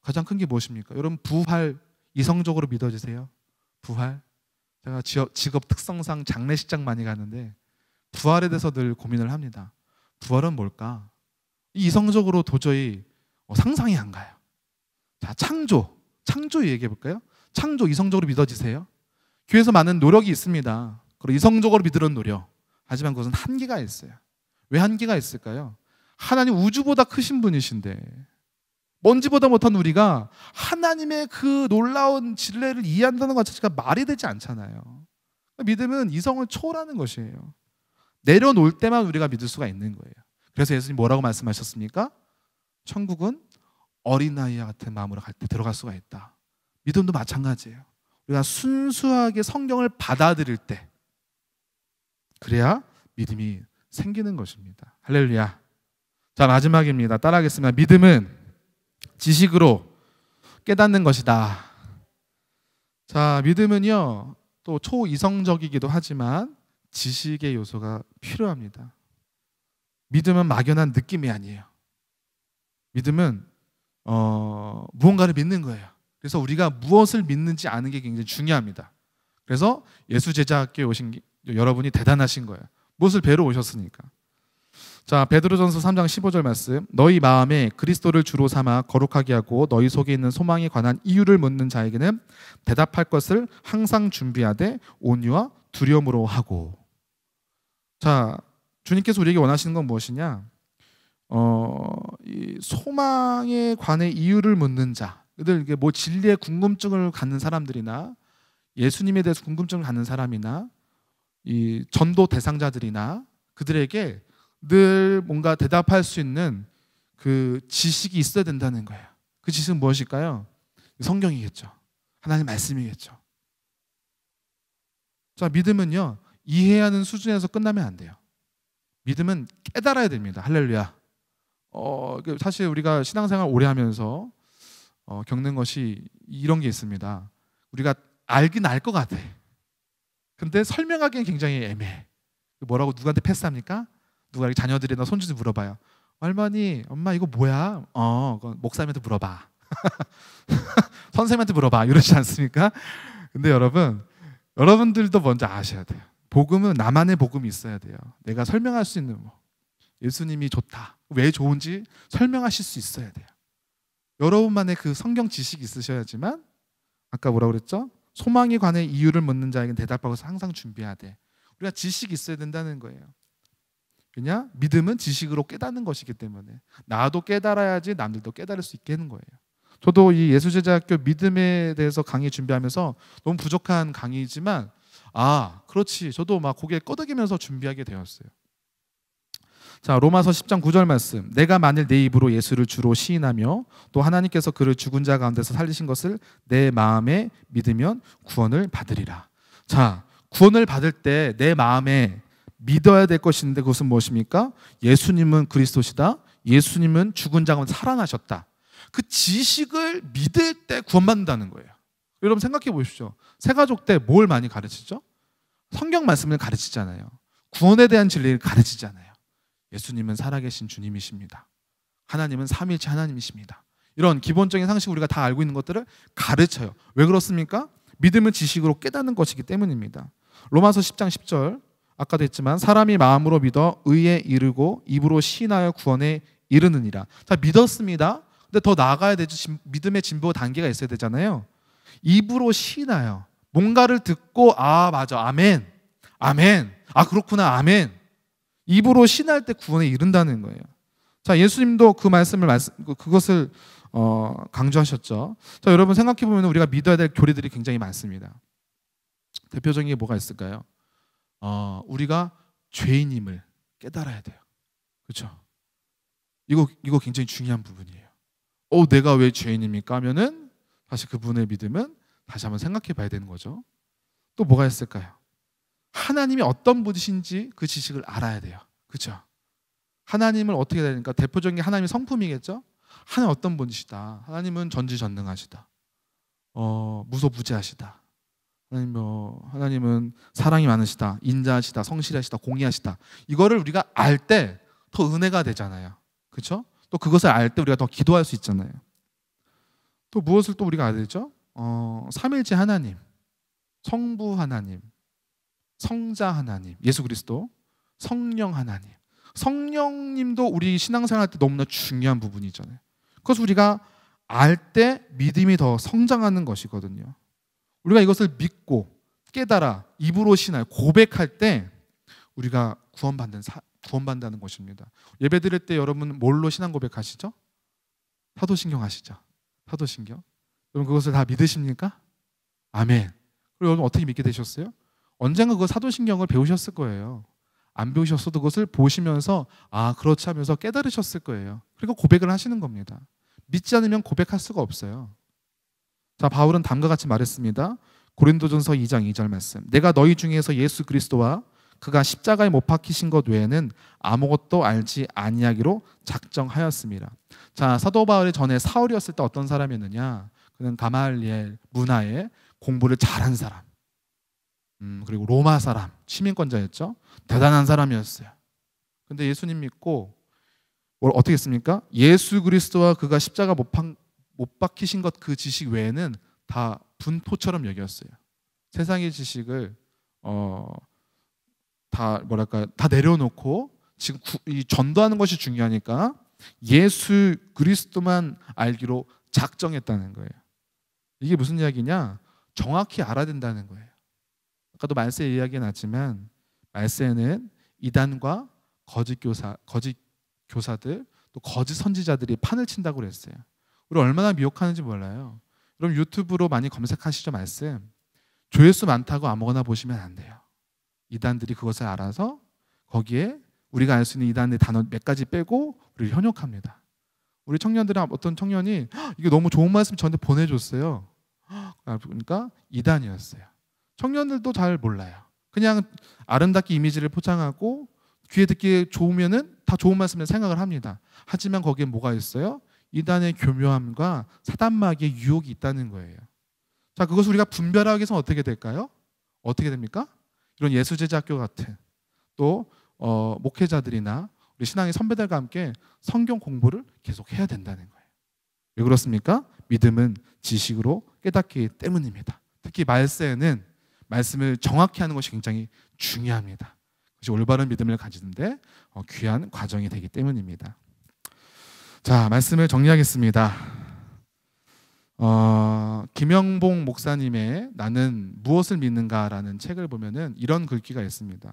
가장 큰 게 무엇입니까? 여러분, 부활 이성적으로 믿어지세요? 부활? 제가 직업 특성상 장례식장 많이 가는데 부활에 대해서 늘 고민을 합니다. 부활은 뭘까? 이성적으로 도저히 상상이 안 가요. 자, 창조 얘기해 볼까요? 창조 이성적으로 믿어지세요? 교회에서 많은 노력이 있습니다. 그리고 이성적으로 믿으려는 노력. 하지만 그것은 한계가 있어요. 왜 한계가 있을까요? 하나님 우주보다 크신 분이신데 먼지보다 못한 우리가 하나님의 그 놀라운 진리를 이해한다는 것 자체가 말이 되지 않잖아요. 믿음은 이성을 초월하는 것이에요. 내려놓을 때만 우리가 믿을 수가 있는 거예요. 그래서 예수님 뭐라고 말씀하셨습니까? 천국은 어린아이와 같은 마음으로 갈 때 들어갈 수가 있다. 믿음도 마찬가지예요. 우리가 순수하게 성경을 받아들일 때 그래야 믿음이 생기는 것입니다. 할렐루야. 자, 마지막입니다. 따라하겠습니다. 믿음은 지식으로 깨닫는 것이다. 자, 믿음은요, 또 초이성적이기도 하지만 지식의 요소가 필요합니다. 믿음은 막연한 느낌이 아니에요. 믿음은 무언가를 믿는 거예요. 그래서 우리가 무엇을 믿는지 아는 게 굉장히 중요합니다. 그래서 예수제자학교에 오신 여러분이 대단하신 거예요. 무엇을 배우러 오셨으니까. 자, 베드로전서 3장 15절 말씀. 너희 마음에 그리스도를 주로 삼아 거룩하게 하고 너희 속에 있는 소망에 관한 이유를 묻는 자에게는 대답할 것을 항상 준비하되 온유와 두려움으로 하고. 자, 주님께서 우리에게 원하시는 건 무엇이냐? 이 소망에 관해 이유를 묻는 자, 그들 뭐 진리의 궁금증을 갖는 사람들이나 예수님에 대해서 궁금증을 갖는 사람이나 이 전도 대상자들이나 그들에게 늘 뭔가 대답할 수 있는 그 지식이 있어야 된다는 거예요. 그 지식은 무엇일까요? 성경이겠죠. 하나님 말씀이겠죠. 자, 믿음은요, 이해하는 수준에서 끝나면 안 돼요. 믿음은 깨달아야 됩니다. 할렐루야. 사실 우리가 신앙생활 오래 하면서 겪는 것이 이런 게 있습니다. 우리가 알긴 알 것 같아. 근데 설명하기엔 굉장히 애매해. 뭐라고 누구한테 패스합니까? 누가 이렇게 자녀들이나 손주들 물어봐요. 할머니, 엄마 이거 뭐야? 그건 목사님한테 물어봐. 선생님한테 물어봐. 이러지 않습니까? 근데 여러분들도 먼저 아셔야 돼요. 복음은 나만의 복음이 있어야 돼요. 내가 설명할 수 있는 예수님이 좋다. 왜 좋은지 설명하실 수 있어야 돼요. 여러분만의 그 성경 지식이 있으셔야지만 아까 뭐라고 그랬죠? 소망에 관해 이유를 묻는 자에게는 대답하고 항상 준비해야 돼. 우리가 지식이 있어야 된다는 거예요. 그냥 믿음은 지식으로 깨닫는 것이기 때문에 나도 깨달아야지 남들도 깨달을 수 있게 하는 거예요. 저도 이 예수제자학교 믿음에 대해서 강의 준비하면서 너무 부족한 강의지만 그렇지. 저도 막 고개 끄덕이면서 준비하게 되었어요. 자, 로마서 10장 9절 말씀. 내가 만일 내 입으로 예수를 주로 시인하며 또 하나님께서 그를 죽은 자 가운데서 살리신 것을 내 마음에 믿으면 구원을 받으리라. 자, 구원을 받을 때 내 마음에 믿어야 될 것인데 그것은 무엇입니까? 예수님은 그리스도시다. 예수님은 죽은 자 가운데 살아나셨다. 그 지식을 믿을 때 구원받는다는 거예요. 여러분 생각해 보십시오. 새가족 때 뭘 많이 가르치죠? 성경 말씀을 가르치잖아요. 구원에 대한 진리를 가르치잖아요. 예수님은 살아계신 주님이십니다. 하나님은 삼위일체 하나님이십니다. 이런 기본적인 상식 우리가 다 알고 있는 것들을 가르쳐요. 왜 그렇습니까? 믿음은 지식으로 깨닫는 것이기 때문입니다. 로마서 10장 10절 아까도 했지만 사람이 마음으로 믿어 의에 이르고 입으로 시인하여 구원에 이르느니라. 자, 믿었습니다. 근데 더 나아가야 되죠. 믿음의 진보 단계가 있어야 되잖아요. 입으로 시나요. 뭔가를 듣고 아 맞아 아멘 아멘 아 그렇구나 아멘 입으로 신할 때 구원에 이른다는 거예요. 자, 예수님도 그 그것을 강조하셨죠. 자, 여러분 생각해 보면 우리가 믿어야 될 교리들이 굉장히 많습니다. 대표적인 게 뭐가 있을까요? 우리가 죄인임을 깨달아야 돼요. 그렇죠? 이거 굉장히 중요한 부분이에요. 내가 왜 죄인입니까? 하면은 다시 그분의 믿음은 다시 한번 생각해 봐야 되는 거죠. 또 뭐가 있을까요? 하나님이 어떤 분이신지 그 지식을 알아야 돼요. 그렇죠? 하나님을 어떻게 해야 되니까 대표적인 게 하나님의 성품이겠죠? 하나님 어떤 분이시다. 하나님은 전지전능하시다. 무소부재하시다. 하나님은 사랑이 많으시다. 인자하시다. 성실하시다. 공의하시다. 이거를 우리가 알 때 더 은혜가 되잖아요. 그렇죠? 또 그것을 알 때 우리가 더 기도할 수 있잖아요. 또 무엇을 또 우리가 알아야 되죠? 삼일째 하나님, 성부 하나님, 성자 하나님, 예수 그리스도, 성령 하나님. 성령님도 우리 신앙생활 때 너무나 중요한 부분이잖아요. 그래서 우리가 알 때 믿음이 더 성장하는 것이거든요. 우리가 이것을 믿고 깨달아 입으로 신할 고백할 때 우리가 구원받는 것입니다. 예배 드릴 때 여러분 뭘로 신앙 고백하시죠? 사도신경 하시죠? 사도신경. 여러분 그것을 다 믿으십니까? 아멘. 그리고 여러분 어떻게 믿게 되셨어요? 언젠가 그 사도신경을 배우셨을 거예요. 안 배우셨어도 그것을 보시면서 그렇지 하면서 깨달으셨을 거예요. 그리고 고백을 하시는 겁니다. 믿지 않으면 고백할 수가 없어요. 자, 바울은 다음과 같이 말했습니다. 고린도전서 2장 2절 말씀. 내가 너희 중에서 예수 그리스도와 그가 십자가에 못 박히신 것 외에는 아무것도 알지 아니하기로 작정하였습니다. 자, 사도 바울이 전에 사울이었을 때 어떤 사람이었느냐? 그는 가말리엘 문화에 공부를 잘한 사람. 그리고 로마 사람, 시민권자였죠. 대단한 사람이었어요. 근데 예수님 믿고 어떻게 했습니까? 예수 그리스도와 그가 십자가 못 박히신 것 그 지식 외에는 다 분포처럼 여겼어요. 세상의 지식을 다 내려놓고 지금 이 전도하는 것이 중요하니까 예수 그리스도만 알기로 작정했다는 거예요. 이게 무슨 이야기냐? 정확히 알아야 된다는 거예요. 아까도 말세 이야기가 났지만 말세에는 이단과 거짓 교사들 또 거짓 선지자들이 판을 친다고 그랬어요. 우리 얼마나 미혹하는지 몰라요. 여러분 유튜브로 많이 검색하시죠 말씀. 조회수 많다고 아무거나 보시면 안 돼요. 이단들이 그것을 알아서 거기에 우리가 알 수 있는 이단의 단어 몇 가지 빼고 우리를 현혹합니다. 우리 청년들은 어떤 청년이 이게 너무 좋은 말씀 저한테 보내줬어요. 그러니까 이단이었어요. 청년들도 잘 몰라요. 그냥 아름답게 이미지를 포장하고 귀에 듣기 좋으면은 다 좋은 말씀을 생각을 합니다. 하지만 거기에 뭐가 있어요? 이단의 교묘함과 사단마귀의 유혹이 있다는 거예요. 자, 그것을 우리가 분별하기 위해서는 어떻게 될까요? 어떻게 됩니까? 이런 예수제자학교 같은 또 목회자들이나 우리 신앙의 선배들과 함께 성경 공부를 계속 해야 된다는 거예요. 왜 그렇습니까? 믿음은 지식으로 깨닫기 때문입니다. 특히 말세에는 말씀을 정확히 하는 것이 굉장히 중요합니다. 그것이 올바른 믿음을 가지는데 귀한 과정이 되기 때문입니다. 자, 말씀을 정리하겠습니다. 김영봉 목사님의 나는 무엇을 믿는가라는 책을 보면은 이런 글귀가 있습니다.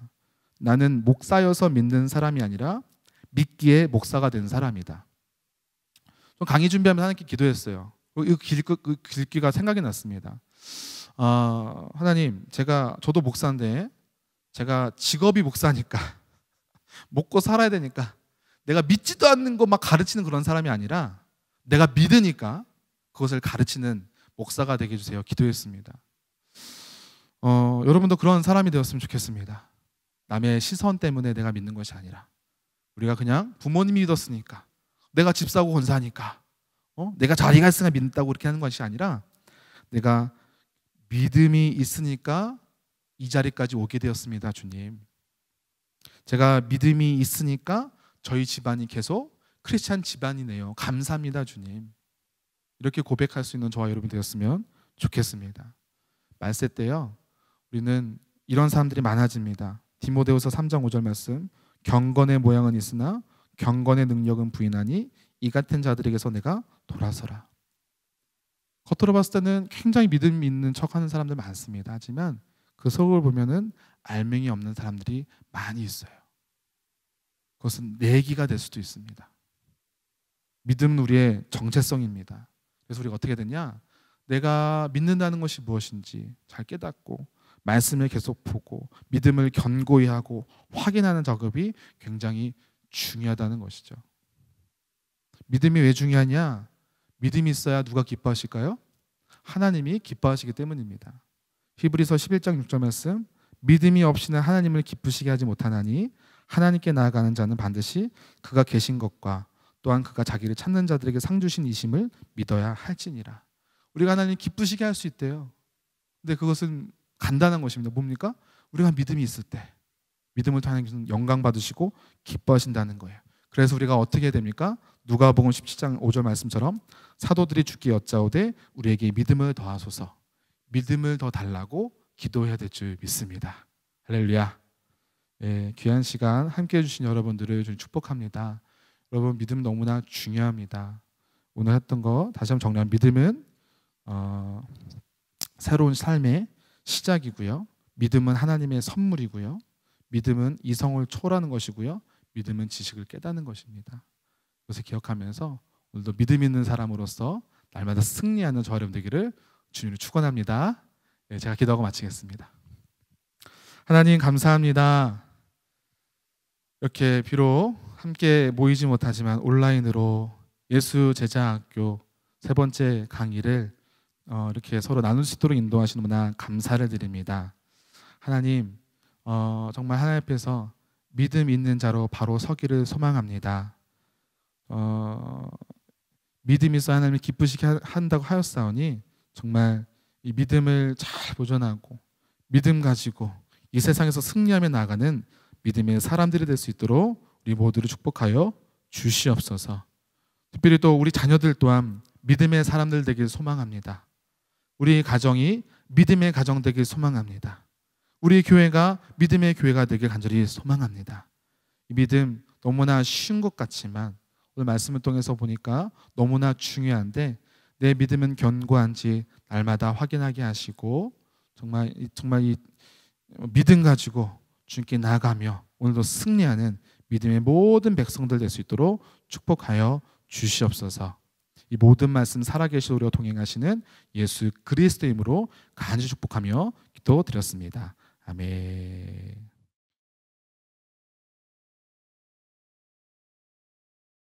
나는 목사여서 믿는 사람이 아니라 믿기에 목사가 된 사람이다. 강의 준비하면서 하나님께 기도했어요. 그 글귀가 생각이 났습니다. 하나님, 저도 목사인데 제가 직업이 목사니까 먹고 살아야 되니까 내가 믿지도 않는 거 막 가르치는 그런 사람이 아니라 내가 믿으니까 그것을 가르치는 목사가 되게 해주세요. 기도했습니다. 여러분도 그런 사람이 되었으면 좋겠습니다. 남의 시선 때문에 내가 믿는 것이 아니라 우리가 그냥 부모님이 믿었으니까 내가 집 사고 건사하니까 내가 자리가 있으니까 믿는다고 그렇게 하는 것이 아니라 내가 믿음이 있으니까 이 자리까지 오게 되었습니다. 주님, 제가 믿음이 있으니까 저희 집안이 계속 크리스찬 집안이네요. 감사합니다. 주님. 이렇게 고백할 수 있는 저와 여러분이 되었으면 좋겠습니다. 말세 때요, 우리는 이런 사람들이 많아집니다. 디모데후서 3장 5절 말씀, 경건의 모양은 있으나 경건의 능력은 부인하니 이 같은 자들에게서 내가 돌아서라. 겉으로 봤을 때는 굉장히 믿음 있는 척하는 사람들 많습니다. 하지만 그 속을 보면은 알맹이 없는 사람들이 많이 있어요. 그것은 내기가 될 수도 있습니다. 믿음은 우리의 정체성입니다. 그래서 우리가 어떻게 되냐? 내가 믿는다는 것이 무엇인지 잘 깨닫고 말씀을 계속 보고 믿음을 견고히 하고 확인하는 작업이 굉장히 중요하다는 것이죠. 믿음이 왜 중요하냐? 믿음이 있어야 누가 기뻐하실까요? 하나님이 기뻐하시기 때문입니다. 히브리서 11장 6절 말씀, 믿음이 없이는 하나님을 기쁘시게 하지 못하나니 하나님께 나아가는 자는 반드시 그가 계신 것과 또한 그가 자기를 찾는 자들에게 상 주신 이심을 믿어야 할지니라. 우리가 하나님 기쁘시게 할 수 있대요. 근데 그것은 간단한 것입니다. 뭡니까? 우리가 믿음이 있을 때 믿음을 통해 하나님께서는 영광 받으시고 기뻐하신다는 거예요. 그래서 우리가 어떻게 해야 됩니까? 누가복음 17장 5절 말씀처럼 사도들이 주께 여짜오되 우리에게 믿음을 더하소서, 믿음을 더 달라고 기도해야 될 줄 믿습니다. 할렐루야. 예, 귀한 시간 함께 해주신 여러분들을 좀 축복합니다. 여러분, 믿음 너무나 중요합니다. 오늘 했던 거 다시 한번 정리하면, 믿음은 새로운 삶의 시작이고요, 믿음은 하나님의 선물이고요, 믿음은 이성을 초월하는 것이고요, 믿음은 지식을 깨닫는 것입니다. 그것을 기억하면서 오늘도 믿음 있는 사람으로서 날마다 승리하는 저와 여러분 되기를 주님을 축원합니다. 네, 제가 기도하고 마치겠습니다. 하나님 감사합니다. 이렇게 비록 함께 모이지 못하지만 온라인으로 예수 제자학교 세 번째 강의를 이렇게 서로 나눌 수 있도록 인도하시는 분아 감사를 드립니다. 하나님, 정말 하나님 앞에서 믿음 있는 자로 바로 서기를 소망합니다. 믿음이 있어 하나님을 기쁘시게 한다고 하였사오니 정말 이 믿음을 잘 보존하고 믿음 가지고 이 세상에서 승리하며 나아가는 믿음의 사람들이 될 수 있도록 우리 모두를 축복하여 주시옵소서. 특별히 또 우리 자녀들 또한 믿음의 사람들 되길 소망합니다. 우리 가정이 믿음의 가정 되길 소망합니다. 우리 교회가 믿음의 교회가 되길 간절히 소망합니다. 이 믿음 너무나 쉬운 것 같지만 오늘 말씀을 통해서 보니까 너무나 중요한데, 내 믿음은 견고한지 날마다 확인하게 하시고 정말 이 믿음 가지고 주님께 나아가며 오늘도 승리하는 믿음의 모든 백성들 될 수 있도록 축복하여 주시옵소서. 이 모든 말씀 살아계신 우리와 동행하시는 예수 그리스도의 이름으로 간절히 축복하며 기도드렸습니다. 아멘.